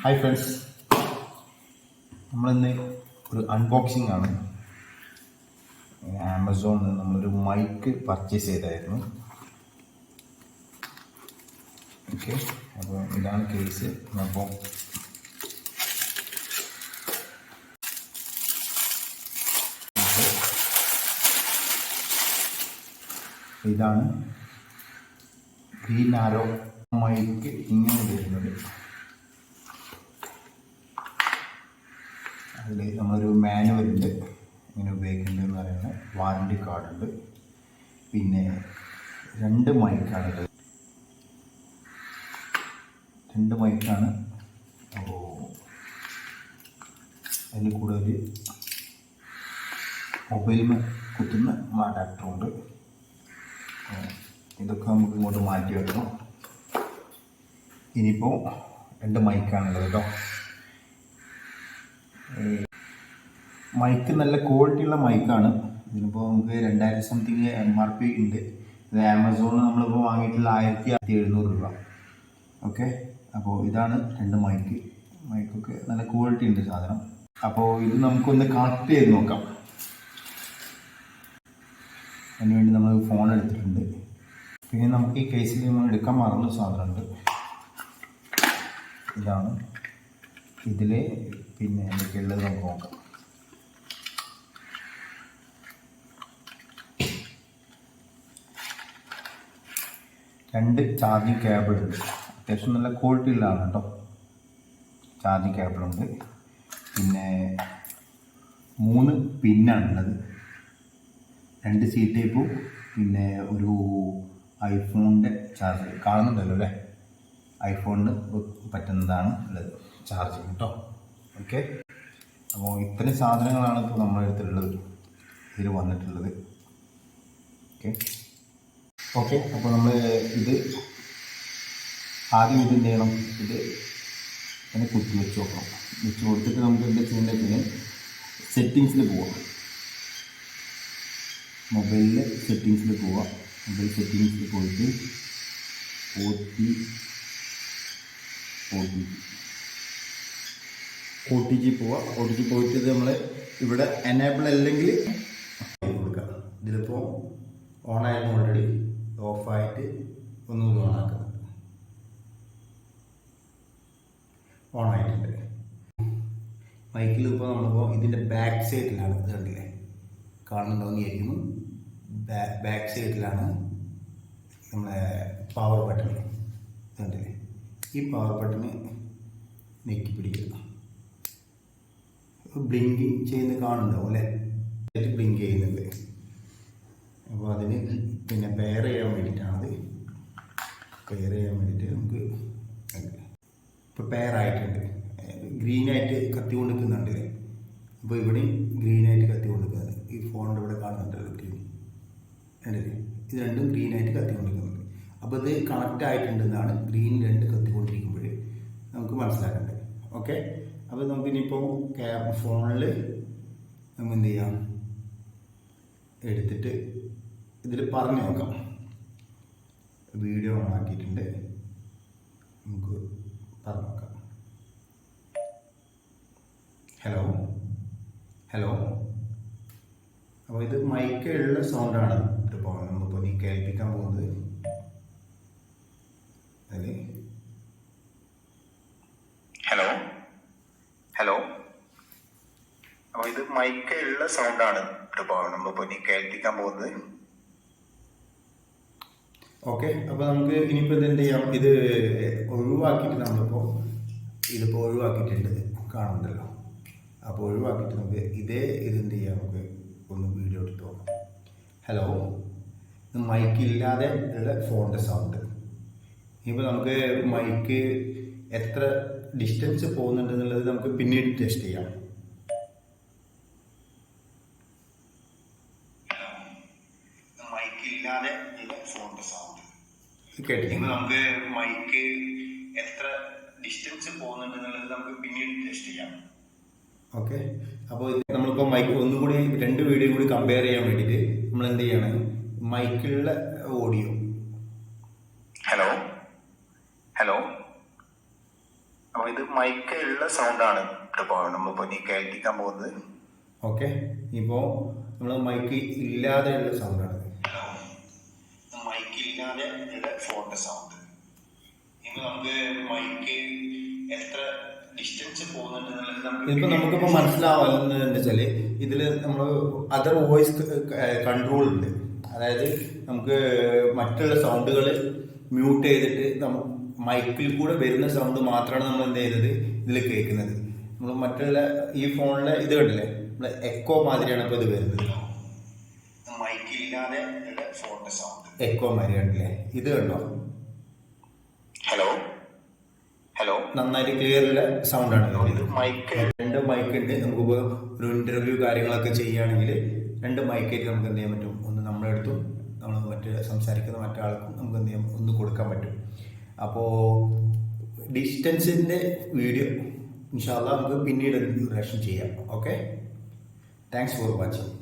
Hi friends, നമ്മളിന്ന് ഒരു unboxing ആണ്. ആമസോണിൽ നിന്ന് നമ്മളൊരു മൈക്ക് പർച്ചേസ് ചെയ്തായിരുന്നു. ഓക്കെ, അപ്പോൾ ഇതാണ് കേസ്. അപ്പോൾ ഇതാണ് ഗ്രീനാരോ മൈക്ക്. ഇങ്ങനെ വരുന്നത് അതിൽ നമ്മളൊരു മാനുവൽ ഉണ്ട്, ഇങ്ങനെ ഉപയോഗിക്കേണ്ടതെന്ന് പറയുന്നത്. വാറണ്ടി കാർഡുണ്ട്. പിന്നെ 2 മൈക്കാണുള്ളത്. 2 മൈക്കാണ്. അപ്പോൾ അതിൽ കൂടെ ഒരു മൊബൈലിൽ കുത്തുന്ന അഡാപ്റ്ററുണ്ട്. ഇതൊക്കെ നമുക്ക് ഇങ്ങോട്ട് മാറ്റി വെക്കണം. ഇനിയിപ്പോൾ 2 മൈക്കാണുള്ളത് കേട്ടോ. മൈക്ക് നല്ല ക്വാളിറ്റിയുള്ള മൈക്കാണ്. ഇതിനിപ്പോൾ നമുക്ക് 2000 സംതിങ് MRP ഉണ്ട്. ഇത് ആമസോണിൽ നമ്മളിപ്പോൾ വാങ്ങിയിട്ടുള്ള 1700 രൂപ. ഓക്കെ, അപ്പോൾ ഇതാണ് 2 മൈക്കൊക്കെ നല്ല ക്വാളിറ്റി ഉണ്ട് സാധനം. അപ്പോൾ ഇത് നമുക്കൊന്ന് കണക്ട് ചെയ്ത് നോക്കാം. അതിനുവേണ്ടി നമ്മൾ ഫോൺ എടുത്തിട്ടുണ്ട്. പിന്നെ നമുക്ക് ഈ കേസിൽ നമ്മൾ എടുക്കാൻ മറന്ന സാധനമുണ്ട്. ഇതാണ് ഇതിൽ. പിന്നെ എന്തൊക്കെയുള്ളത് നമുക്ക് നോക്കാം. രണ്ട് ചാർജിങ് കേബിൾ ഉണ്ട്. അത്യാവശ്യം നല്ല ക്വാളിറ്റി ഉള്ളതാണ് കേട്ടോ. ചാർജിങ് കേബിളുണ്ട്. പിന്നെ 3 പിന്നാണുള്ളത്. 2 സി ടൈപ്പും പിന്നെ ഒരു ഐഫോണിൻ്റെ ചാർജർ. കാണുന്നുണ്ടല്ലോ അല്ലേ? ഐഫോണിന് പറ്റുന്നതാണ് ഉള്ളത് ചാർജിങ് കേട്ടോ. ഓക്കെ, അപ്പോൾ ഇത്രയും സാധനങ്ങളാണ് ഇപ്പോൾ നമ്മുടെ അടുത്തുള്ളത്, ഇതിൽ വന്നിട്ടുള്ളത്. ഓക്കെ, അപ്പോൾ നമ്മൾ ഇത് ആദ്യം എന്ത് ചെയ്യണം, ഇത് ഇങ്ങനെ കുത്തി വെച്ച് നോക്കണം. വെച്ച് കൊടുത്തിട്ട് നമുക്ക് എന്താ ചെയ്യേണ്ടത്, സെറ്റിങ്സിൽ പോവാം. മൊബൈലിൽ സെറ്റിങ്സിൽ പോവാം. മൊബൈൽ സെറ്റിങ്സിൽ പോയിട്ട് ഒ ടി ജി പോവാം. ഒ ടി ജി പോയിട്ട് നമ്മൾ ഇവിടെ എനേബിൾ അല്ലെങ്കിൽ കൊടുക്കാം. ഇതിലിപ്പോൾ ഓണായിരുന്നു, ഓൾറെഡി ഓഫായിട്ട് ഒന്നുകൂടി ഓണാക്കുന്നത്. ഓണായിട്ടുണ്ട്. മൈക്കിൽ ഇപ്പോൾ നമ്മളിപ്പോൾ ഇതിൻ്റെ ബാക്ക് സൈഡിലാണ്, ഇത് കണ്ടില്ലേ, കാണുന്നുണ്ടോയെന്ന് വിചാരിക്കുന്നു. ബാക്ക് സൈഡിലാണ് നമ്മളെ പവർ ബട്ടൺ. കണ്ടില്ലേ, ഈ പവർ ബട്ടണ് നെക്കി പിടിക്കുക. ബ്ലിങ്കിങ് ചെയ്യുന്നത് കാണുന്നുണ്ടാവും അല്ലേ? ബ്ലിങ്ക് ചെയ്യുന്നുണ്ട്. അപ്പോൾ അതിന് പിന്നെ പെയർ ചെയ്യാൻ വേണ്ടിയിട്ടാണത്. പെയർ ചെയ്യാൻ വേണ്ടിയിട്ട് നമുക്ക് ഇപ്പോൾ പെയർ ആയിട്ടുണ്ട്. ഗ്രീനായിട്ട് കത്തി കൊണ്ടിരിക്കുന്നുണ്ട്. അപ്പോൾ ഇവിടെയും ഗ്രീനായിട്ട് കത്തി കൊണ്ടിരിക്കുന്നത്. ഈ ഫോണിൻ്റെ ഇവിടെ കാണുന്നുണ്ടല്ലോ ഗ്രീൻ, കണ്ടില്ലേ? ഇത് രണ്ടും ഗ്രീനായിട്ട് കത്തി കൊണ്ടിരിക്കുന്നുണ്ട്. അപ്പോൾ ഇത് കണക്റ്റ് ആയിട്ടുണ്ടെന്നാണ് ഗ്രീൻ 2 കത്തിക്കൊണ്ടിരിക്കുമ്പോൾ നമുക്ക് മനസ്സിലാക്കേണ്ടത്. ഓക്കെ, അപ്പോൾ നമുക്കിനിയിപ്പോൾ ഫോണിൽ നമുക്ക് എന്ത് ചെയ്യാം, എടുത്തിട്ട് ഇതിൽ പറഞ്ഞു നോക്കാം. വീഡിയോ ഓൺ ആക്കിയിട്ടുണ്ട്, നമുക്ക് പറഞ്ഞു നോക്കാം. Hello hello. അപ്പോൾ ഇത് മൈക്കുള്ള സൗണ്ടാണ്. ഇതിപ്പോൾ നമ്മളിപ്പോൾ നീ കേൾപ്പിക്കാൻ പോകുന്നത്. അതിൽ ഹലോ ഹലോ. അപ്പോൾ ഇത് മൈക്കുള്ള സൗണ്ടാണ്. ഇപ്പോൾ നമ്മളിപ്പോൾ നീ കേൾപ്പിക്കാൻ പോകുന്നത്. ഓക്കെ, അപ്പോൾ നമുക്ക് ഇനിയിപ്പോൾ ഇത് എന്ത് ചെയ്യാം, ഇത് ഒഴിവാക്കിയിട്ട് ഇതിപ്പോൾ ഒഴിവാക്കിയിട്ടുണ്ട്, കാണുന്നുണ്ടല്ലോ. അപ്പോൾ ഒഴിവാക്കിയിട്ട് നമുക്ക് ഇതെന്ത് ചെയ്യാം, നമുക്ക് ഒന്ന് വീഡിയോ എടുത്ത് നോക്കാം. ഹലോ, ഇത് മൈക്കില്ലാതെ ഉള്ള ഫോണിൻ്റെ സൗണ്ട്. ഇനിയിപ്പോൾ നമുക്ക് മൈക്ക് എത്ര ഡിസ്റ്റൻസ് പോകുന്നുണ്ടെന്നുള്ളത് നമുക്ക് പിന്നീട് ടെസ്റ്റ് ചെയ്യാം. മൈക്കില്ലാതെ ഉള്ള ഫോണിൻ്റെ സൗണ്ട് കേട്ടിരിക്കുമ്പോൾ നമുക്ക് മൈക്ക് എത്ര ഡിസ്റ്റൻസ് പോകുന്നുണ്ടെന്നുള്ളത് നമുക്ക് പിന്നീട് ടെസ്റ്റ് ചെയ്യാം. ഓക്കെ, അപ്പോൾ നമ്മളിപ്പോൾ മൈക്ക് ഒന്നുകൂടി 2 വീഡിയോ കൂടി കമ്പയർ ചെയ്യാൻ വേണ്ടിയിട്ട് നമ്മൾ എന്ത് ചെയ്യണം, മൈക്കിലുള്ള ഓഡിയോ. Hello hello. അപ്പോൾ ഇത് മൈക്ക് ഉള്ള സൗണ്ടാണ് ഇപ്പോൾ നമ്മളിപ്പോൾ ഇനി കേൾപ്പിക്കാൻ പോകുന്നത്. ഓക്കെ, ഇപ്പോൾ നമ്മൾ മൈക്ക് ഇല്ലാതെയുള്ള സൗണ്ടാണ്. മൈക്ക് ഇല്ലാതെ ഉള്ള ഫോണിൻ്റെ സൗണ്ട്. ഇനി നമുക്ക് മൈക്ക് എത്ര ഡിസ്റ്റൻസ് പോകുന്നുണ്ട് ഇപ്പം നമുക്കിപ്പോൾ മനസ്സിലാവുന്നത് എന്താ വെച്ചാൽ ഇതിൽ നമ്മൾ അതർ വോയിസ് കൺട്രോൾ ഉണ്ട്. അതായത് നമുക്ക് മറ്റുള്ള സൗണ്ടുകൾ മ്യൂട്ട് ചെയ്തിട്ട് മൈക്കിൽ കൂടെ വരുന്ന സൗണ്ട് മാത്രമാണ് നമ്മൾ എന്ത് ചെയ്യുന്നത് ഇതിൽ കേൾക്കുന്നത്. നമ്മൾ മറ്റുള്ള ഈ ഫോണിലെ ഇത് കണ്ടില്ലേ, നമ്മൾ എക്കോ മാതിരിയാണ് ഇപ്പോൾ ഇത് വരുന്നത്. മൈക്കില്ലാതെ ഫോണിന്റെ സൗണ്ട് എക്കോ മാതിരി കണ്ടില്ലേ, ഇത് കണ്ടോ? ഹലോ ഹലോ, നന്നായിട്ട് ക്ലിയറുള്ള സൗണ്ടാണ്. മൈക്ക് 2 മൈക്ക് ഉണ്ട്. നമുക്കിപ്പോൾ ഒരു ഇന്റർവ്യൂ കാര്യങ്ങളൊക്കെ ചെയ്യുകയാണെങ്കിൽ 2 മൈക്കായിട്ട് നമുക്ക് എന്ത് ചെയ്യാൻ പറ്റും? ഒന്ന് നമ്മുടെ അടുത്തും നമ്മൾ മറ്റ് സംസാരിക്കുന്ന മറ്റാൾക്കും നമുക്ക് എന്ത് ചെയ്യാം, ഒന്ന് കൊടുക്കാൻ പറ്റും. അപ്പോൾ ഡിസ്റ്റൻസിൻ്റെ വീഡിയോ ഇൻഷാ അല്ലാഹ് നമുക്ക് പിന്നീട് റിയാക്ഷൻ ചെയ്യാം. Okay, thanks for watching.